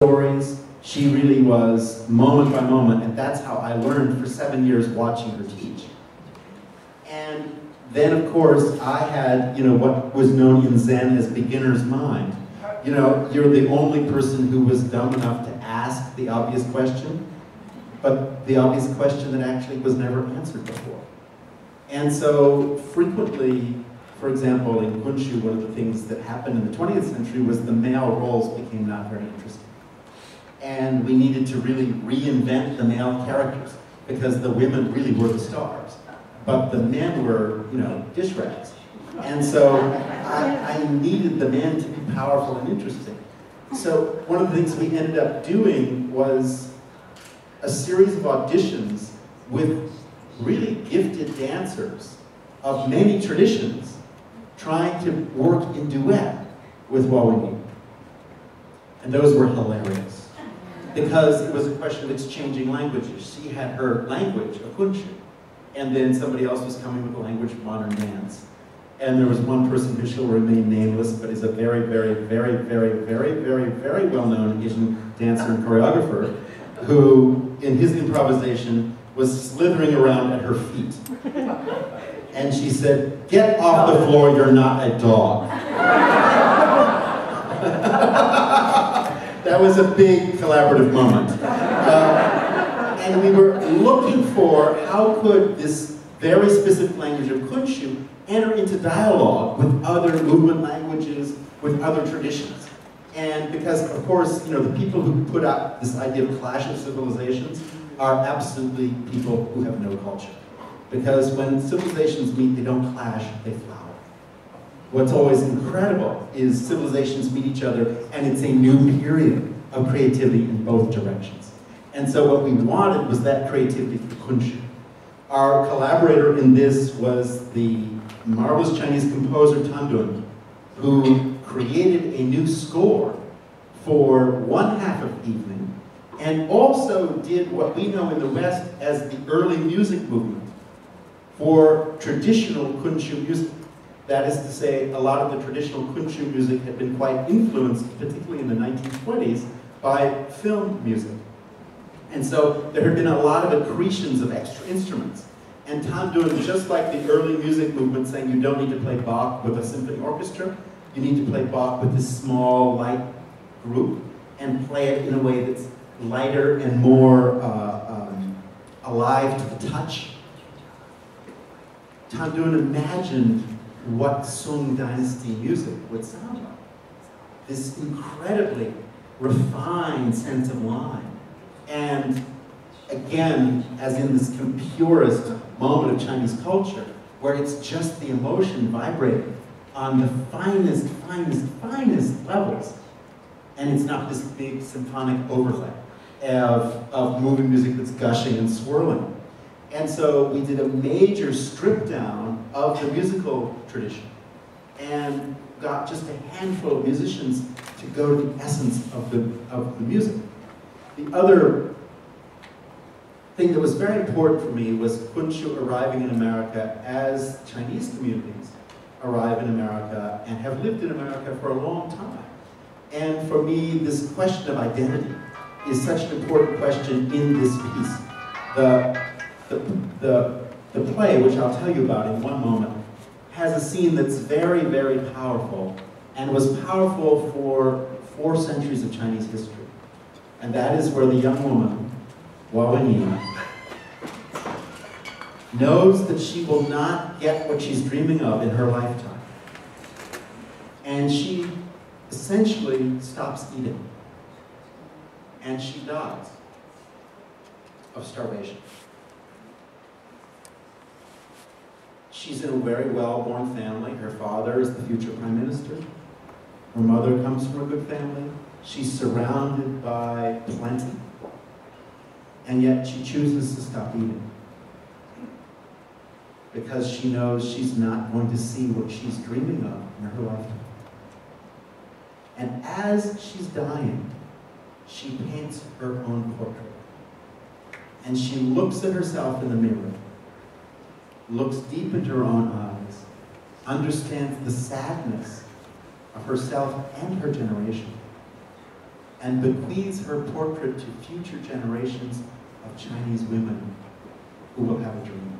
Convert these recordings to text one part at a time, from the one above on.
stories. She really was moment by moment, and that's how I learned for 7 years watching her teach. And then, of course, I had, what was known in Zen as beginner's mind. You're the only person who was dumb enough to ask the obvious question, but the obvious question that actually was never answered before. And so, frequently, for example, in Kunshu, one of the things that happened in the 20th century was the male roles became not very interesting. And we needed to really reinvent the male characters because the women really were the stars, but the men were, dish rags. And so I needed the men to be powerful and interesting. So one of the things we ended up doing was a series of auditions with really gifted dancers of many traditions trying to work in duet with Wenyi. And those were hilarious, because it was a question of exchanging languages. She had her language of Kunshu, and then somebody else was coming with the language of modern dance. And there was one person who shall remain nameless, but is a very, very, very, very, very, very, very well-known Asian dancer and choreographer, who, in his improvisation, was slithering around at her feet. And she said, "Get off the floor, you're not a dog." That was a big collaborative moment. And we were looking for how could this very specific language of Kunshu enter into dialogue with other movement languages, with other traditions. And because, of course, the people who put out this idea of clash of civilizations are absolutely people who have no culture. Because when civilizations meet, they don't clash, they flower. What's always incredible is civilizations meet each other, and it's a new period of creativity in both directions. And so what we wanted was that creativity for Kunshu. Our collaborator in this was the marvelous Chinese composer Tandun, who created a new score for one half of the evening, and also did what we know in the West as the early music movement for traditional Kunshu music. That is to say, a lot of the traditional Kunshu music had been quite influenced, particularly in the 1920s, by film music. And so there had been a lot of accretions of extra instruments. And Tandun, just like the early music movement saying you don't need to play Bach with a symphony orchestra, you need to play Bach with this small, light group and play it in a way that's lighter and more alive to the touch. Tandun imagined what Sung Dynasty music would sound like. This incredibly refined sense of line. And again, as in this purest moment of Chinese culture, where it's just the emotion vibrating on the finest, finest, finest levels. And it's not this big symphonic overlay of moving music that's gushing and swirling. And so we did a major strip down of the musical tradition and got just a handful of musicians to go to the essence of the music. The other thing that was very important for me was Kunshu arriving in America as Chinese communities arrive in America and have lived in America for a long time. And for me, this question of identity is such an important question in this piece. The play, which I'll tell you about in one moment, has a scene that's very, very powerful and was powerful for 4 centuries of Chinese history. And that is where the young woman, Wenyi, knows that she will not get what she's dreaming of in her lifetime. And she essentially stops eating. And she dies of starvation. She's in a very well-born family. Her father is the future prime minister. Her mother comes from a good family. She's surrounded by plenty. And yet she chooses to stop eating. Because she knows she's not going to see what she's dreaming of in her lifetime. And as she's dying, she paints her own portrait. And she looks at herself in the mirror, looks deep into her own eyes, understands the sadness of herself and her generation, and bequeaths her portrait to future generations of Chinese women who will have a dream.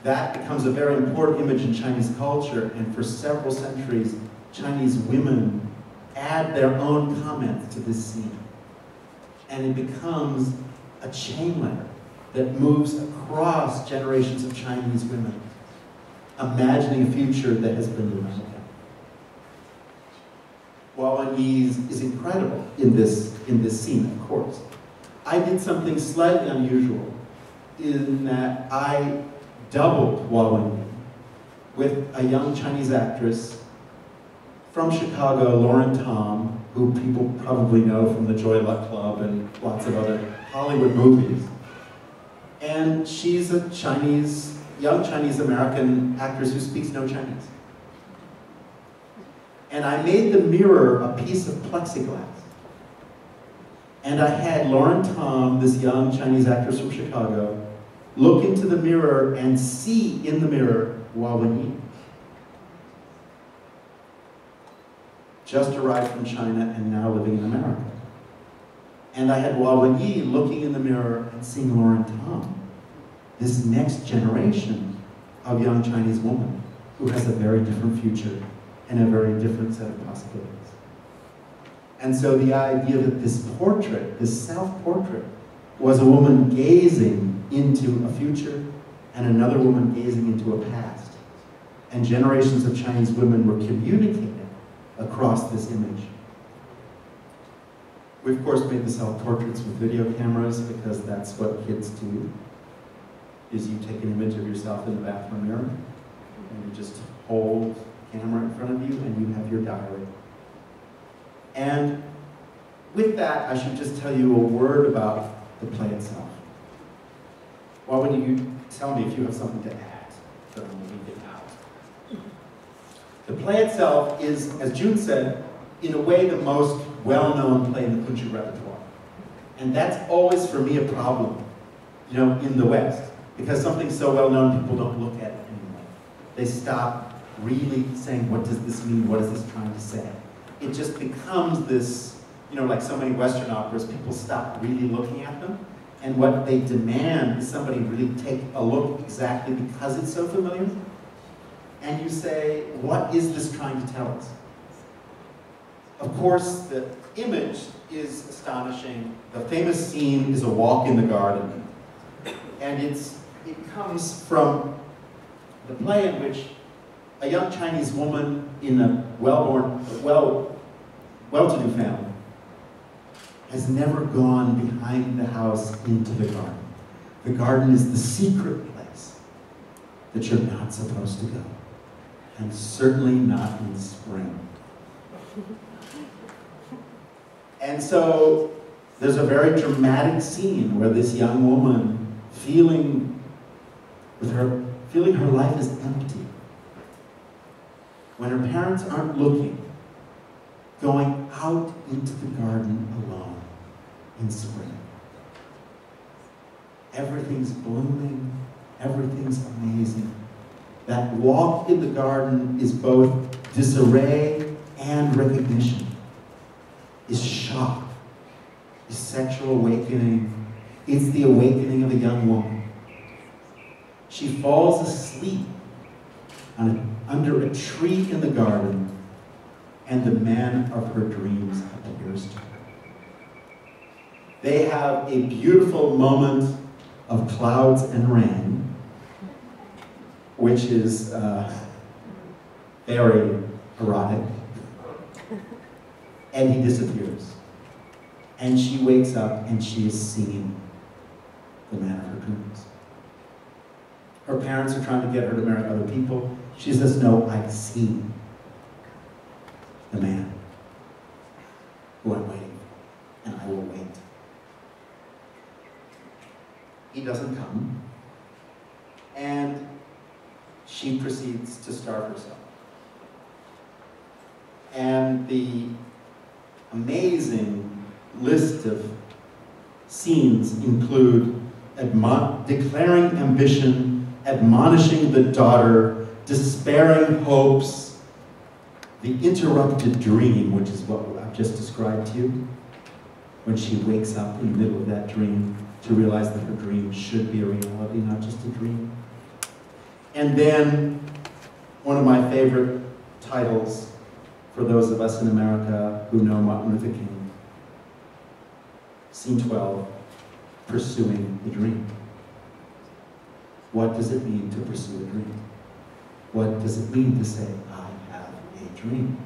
That becomes a very important image in Chinese culture, and for several centuries, Chinese women add their own comments to this scene. And it becomes a chain letter that moves across generations of Chinese women, imagining a future that has been denied them. Wenyi is incredible in this scene, of course. I did something slightly unusual in that I doubled Wenyi with a young Chinese actress from Chicago, Lauren Tom, who people probably know from the Joy Luck Club and lots of other Hollywood movies. And she's a young Chinese-American actress who speaks no Chinese. And I made the mirror a piece of plexiglass. And I had Lauren Tom, this young Chinese actress from Chicago, look into the mirror and see in the mirror Wenyi. Just arrived from China and now living in America. And I had Wenyi looking in the mirror and seeing Lauren Tom, this next generation of young Chinese woman who has a very different future and a very different set of possibilities. And so the idea that this portrait, this self-portrait, was a woman gazing into a future and another woman gazing into a past. And generations of Chinese women were communicating across this image. We, of course, made the self-portraits with video cameras because that's what kids do, is you take an image of yourself in the bathroom mirror and you just hold the camera in front of you and you have your diary. And with that, I should just tell you a word about the play itself. When you tell me if you have something to add, so I'm leaving it out. The play itself is, as June said, in a way the most well-known play in the Kunchi repertoire. And that's always, for me, a problem, in the West. Because something so well-known, people don't look at it anymore. They stop really saying, what does this mean? What is this trying to say? It just becomes this, like so many Western operas, people stop really looking at them. And what they demand is somebody really take a look exactly because it's so familiar. And you say, what is this trying to tell us? Of course, the image is astonishing. The famous scene is a walk in the garden. And it comes from the play in which a young Chinese woman in a well-to-do family has never gone behind the house into the garden. The garden is the secret place that you're not supposed to go. And certainly not in spring. And so there's a very dramatic scene where this young woman feeling her life is empty. When her parents aren't looking, going out into the garden alone in spring. Everything's blooming, everything's amazing. That walk in the garden is both disarray and recognition, is shock, is sexual awakening. It's the awakening of a young woman. She falls asleep under a tree in the garden, and the man of her dreams appears to her. They have a beautiful moment of clouds and rain, which is very erotic. And he disappears. And she wakes up and she is seeing the man of her dreams. Her parents are trying to get her to marry other people. She says, no, I've seen the man who I'm waiting for, and I will wait. He doesn't come, and she proceeds to starve herself. And the amazing list of scenes include declaring ambition, admonishing the daughter, despairing hopes, The interrupted dream, which is what I've just described to you, when she wakes up in the middle of that dream to realize that her dream should be a reality, not just a dream. And then, one of my favorite titles for those of us in America who know Martin Luther King, Scene 12, Pursuing the Dream. What does it mean to pursue a dream? What does it mean to say, I have a dream?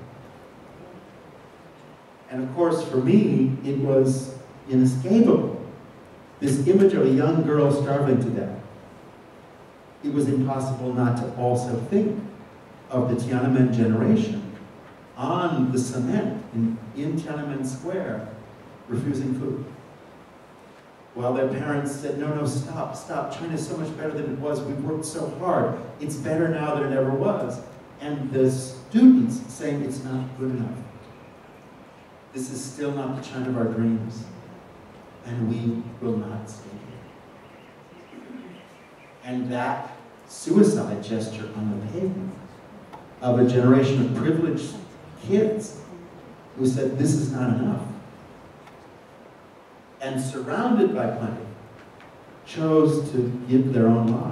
And of course, for me, it was inescapable. This image of a young girl starving to death. It was impossible not to also think of the Tiananmen generation on the cement in Tiananmen Square, refusing food. While their parents said, no, no, stop, stop. China's so much better than it was. We've worked so hard. It's better now than it ever was. And the students saying it's not good enough. This is still not the China of our dreams. And we will not stay here. And that suicide gesture on the pavement of a generation of privileged kids who said, this is not enough, and surrounded by plenty, chose to give their own lives.